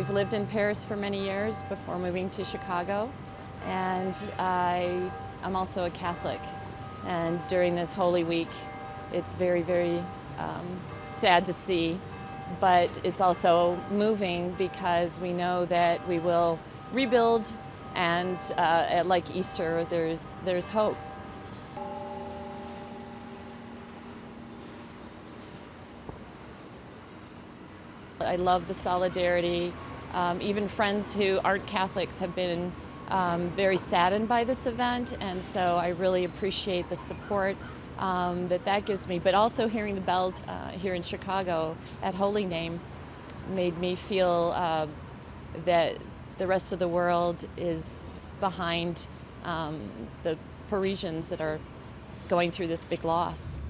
I've lived in Paris for many years before moving to Chicago, and I'm also a Catholic. And during this Holy Week, it's very, very sad to see, but it's also moving because we know that we will rebuild, and like Easter, there's hope. I love the solidarity. Even friends who aren't Catholics have been very saddened by this event, and so I really appreciate the support that gives me. But also hearing the bells here in Chicago at Holy Name made me feel that the rest of the world is behind the Parisians that are going through this big loss.